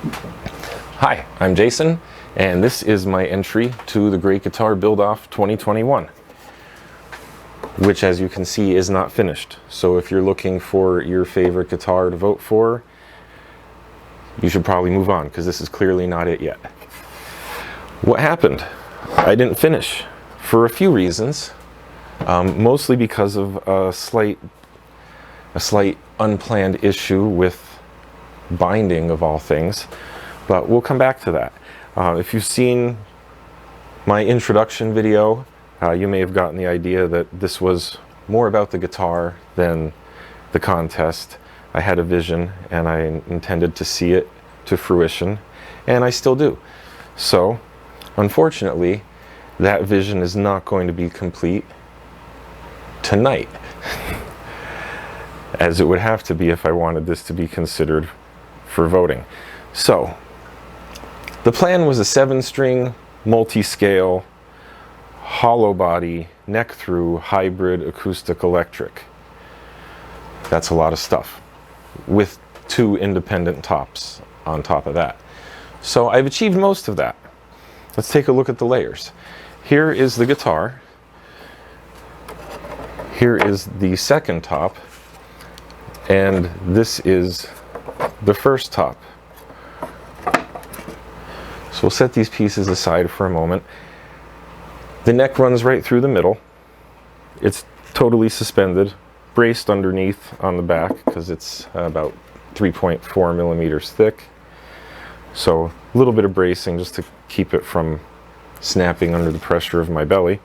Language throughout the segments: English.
Hi, I'm Jason, and this is my entry to the Great Guitar Build-Off 2021, which, as you can see, is not finished. So if you're looking for your favorite guitar to vote for, you should probably move on, because this is clearly not it yet. What happened? I didn't finish for a few reasons, mostly because of a slight unplanned issue with binding, of all things. But we'll come back to that. If you've seen my introduction video, you may have gotten the idea that this was more about the guitar than the contest. I had a vision and I intended to see it to fruition, and I still do. So, unfortunately, that vision is not going to be complete tonight, as it would have to be if I wanted this to be considered for voting. So, the plan was a 7-string, multiscale, hollow body, neck-thru, hybrid, acoustic, electric. That's a lot of stuff, with 2 independent tops on top of that. So I've achieved most of that. Let's take a look at the layers. Here is the guitar. Here is the second top. And this is the first top. So we'll set these pieces aside for a moment. The neck runs right through the middle. It's totally suspended, braced underneath on the back because it's about 3.4 millimeters thick. So a little bit of bracing just to keep it from snapping under the pressure of my belly.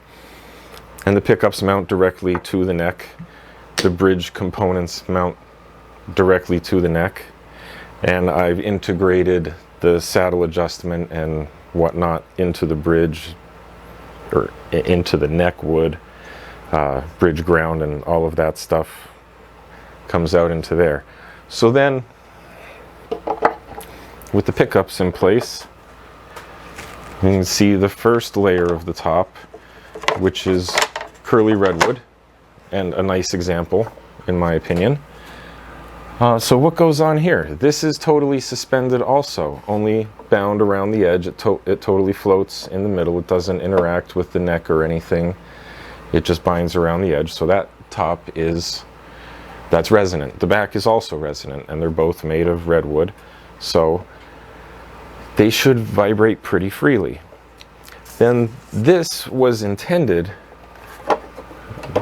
And the pickups mount directly to the neck. The bridge components mount directly to the neck. And I've integrated the saddle adjustment and whatnot into the bridge, or into the neck wood, bridge ground, and all of that stuff comes out into there. So then, with the pickups in place, you can see the first layer of the top, which is curly redwood, and a nice example, in my opinion. So what goes on here? This is totally suspended also, only bound around the edge. It totally floats in the middle. It doesn't interact with the neck or anything. It just binds around the edge. So that top that's resonant. The back is also resonant, and they're both made of redwood. So they should vibrate pretty freely. Then this was intended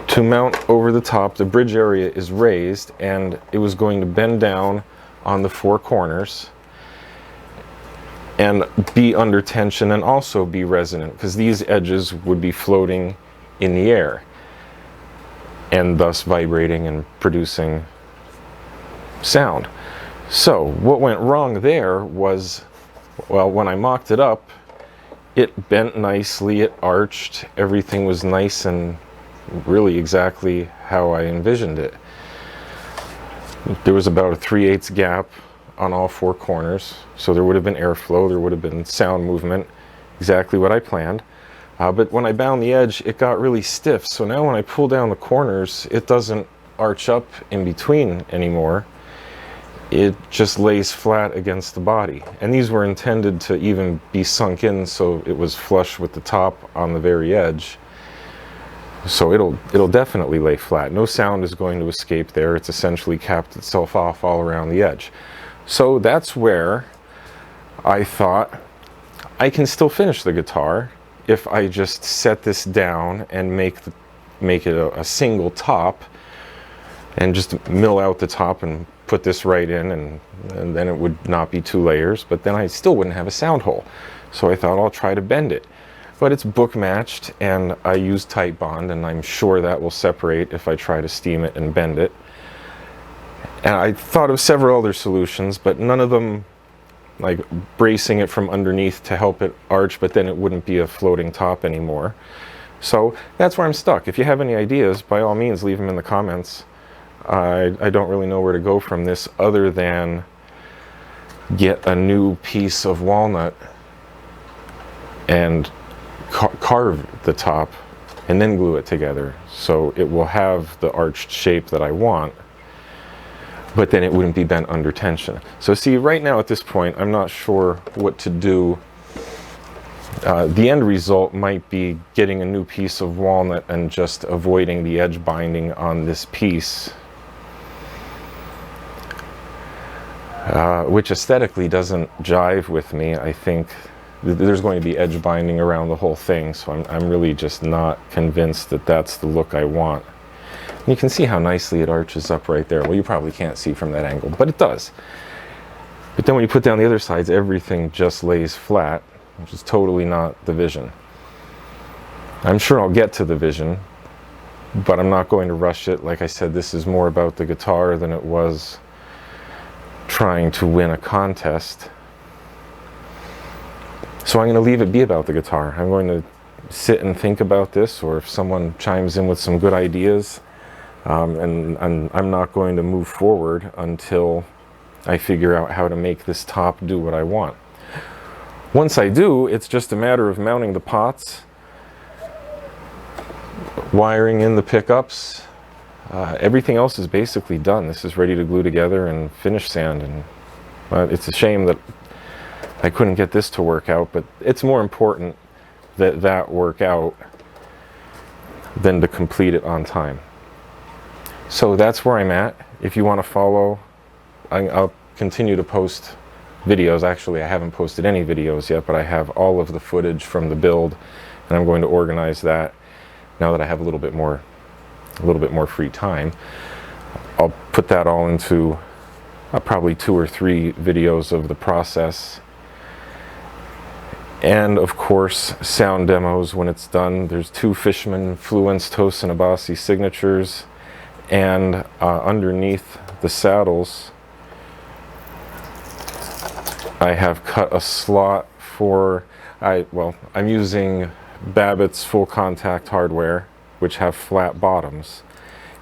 to mount over the top. The bridge area is raised, and it was going to bend down on the 4 corners and be under tension and also be resonant, because these edges would be floating in the air and thus vibrating and producing sound. So what went wrong there was, well, when I mocked it up, it bent nicely, it arched, everything was nice and really exactly how I envisioned it. There was about a 3/8 gap on all 4 corners, so there would have been airflow, there would have been sound movement, exactly what I planned. But when I bound the edge, it got really stiff, so now when I pull down the corners, it doesn't arch up in between anymore. It just lays flat against the body. And these were intended to even be sunk in so it was flush with the top on the very edge. So it'll definitely lay flat. No sound is going to escape there. It's essentially capped itself off all around the edge. So that's where I thought I can still finish the guitar if I just set this down and make it a single top, and just mill out the top and put this right in, and then it would not be 2 layers, but then I still wouldn't have a sound hole. So I thought I'll try to bend it. But it's book matched, and I use tight bond, and I'm sure that will separate if I try to steam it and bend it. And I thought of several other solutions, but none of them, like bracing it from underneath to help it arch, but then it wouldn't be a floating top anymore. So that's where I'm stuck. If you have any ideas, by all means, leave them in the comments. I don't really know where to go from this other than get a new piece of walnut and carve the top and then glue it together so it will have the arched shape that I want. but then it wouldn't be bent under tension. So see, right now at this point, I'm not sure what to do. The end result might be getting a new piece of walnut and just avoiding the edge binding on this piece, which aesthetically doesn't jive with me. I think there's going to be edge binding around the whole thing, so I'm really just not convinced that that's the look I want. And you can see how nicely it arches up right there. Well, you probably can't see from that angle, but it does. But then when you put down the other sides, everything just lays flat, which is totally not the vision. I'm sure I'll get to the vision, but I'm not going to rush it. Like I said, this is more about the guitar than it was trying to win a contest. So I'm going to leave it be about the guitar. I'm going to sit and think about this, or if someone chimes in with some good ideas, and I'm not going to move forward until I figure out how to make this top do what I want. Once I do, it's just a matter of mounting the pots, wiring in the pickups. Everything else is basically done. This is ready to glue together and finish sand. And it's a shame that I couldn't get this to work out, but it's more important that that work out than to complete it on time. So that's where I'm at. If you want to follow, I'll continue to post videos. Actually, I haven't posted any videos yet, but I have all of the footage from the build, and I'm going to organize that now that I have a little bit more free time. I'll put that all into probably 2 or 3 videos of the process, and of course sound demos when it's done. There's 2 Fishman Fluence Tosin Abasi signatures, and underneath the saddles I have cut a slot for, I'm using Babbitt's full contact hardware, which have flat bottoms.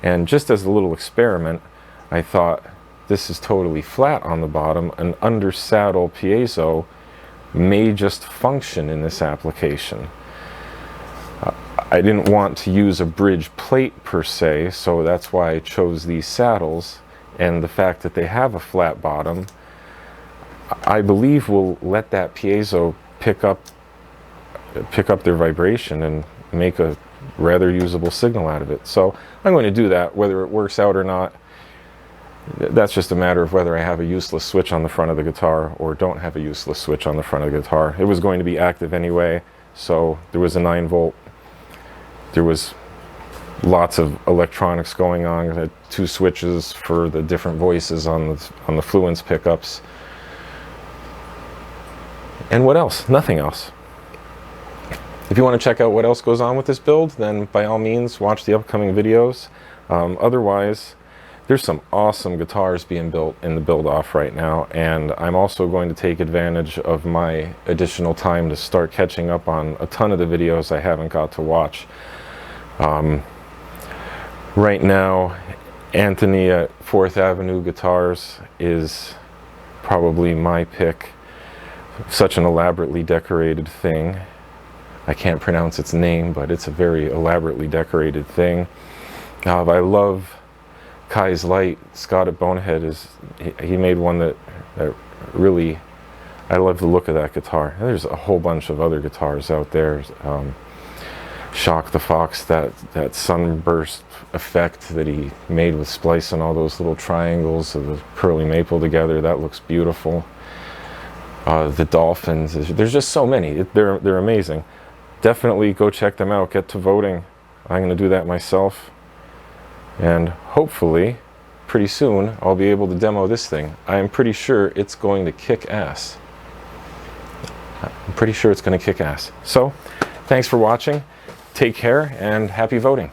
And just as a little experiment, I thought this is totally flat on the bottom. An under saddle piezo may just function in this application. I didn't want to use a bridge plate per se, so that's why I chose these saddles. And the fact that they have a flat bottom, I believe, will let that piezo pick up their vibration and make a rather usable signal out of it. So I'm going to do that. Whether it works out or not, that's just a matter of whether I have a useless switch on the front of the guitar or don't have a useless switch on the front of the guitar. It was going to be active anyway, so there was a 9-volt. There was lots of electronics going on. I had 2 switches for the different voices on the Fluence pickups. And what else? Nothing else. If you want to check out what else goes on with this build, then by all means watch the upcoming videos. Otherwise, there's some awesome guitars being built in the build off right now, and I'm also going to take advantage of my additional time to start catching up on a ton of the videos I haven't got to watch. Right now, Anthony at 4th Avenue Guitars is probably my pick. Such an elaborately decorated thing. I can't pronounce its name, but it's a very elaborately decorated thing. I love Kai's Light. Scott at Bonehead he made one that really, I love the look of that guitar. And there's a whole bunch of other guitars out there. Shock the Fox, that sunburst effect that he made with splicing all those little triangles of the curly maple together, that looks beautiful. The Dolphins, there's just so many. They're amazing. Definitely go check them out. Get to voting. I'm going to do that myself. And hopefully, pretty soon, I'll be able to demo this thing. I'm pretty sure it's going to kick ass. I'm pretty sure it's going to kick ass. So, thanks for watching. Take care and happy voting.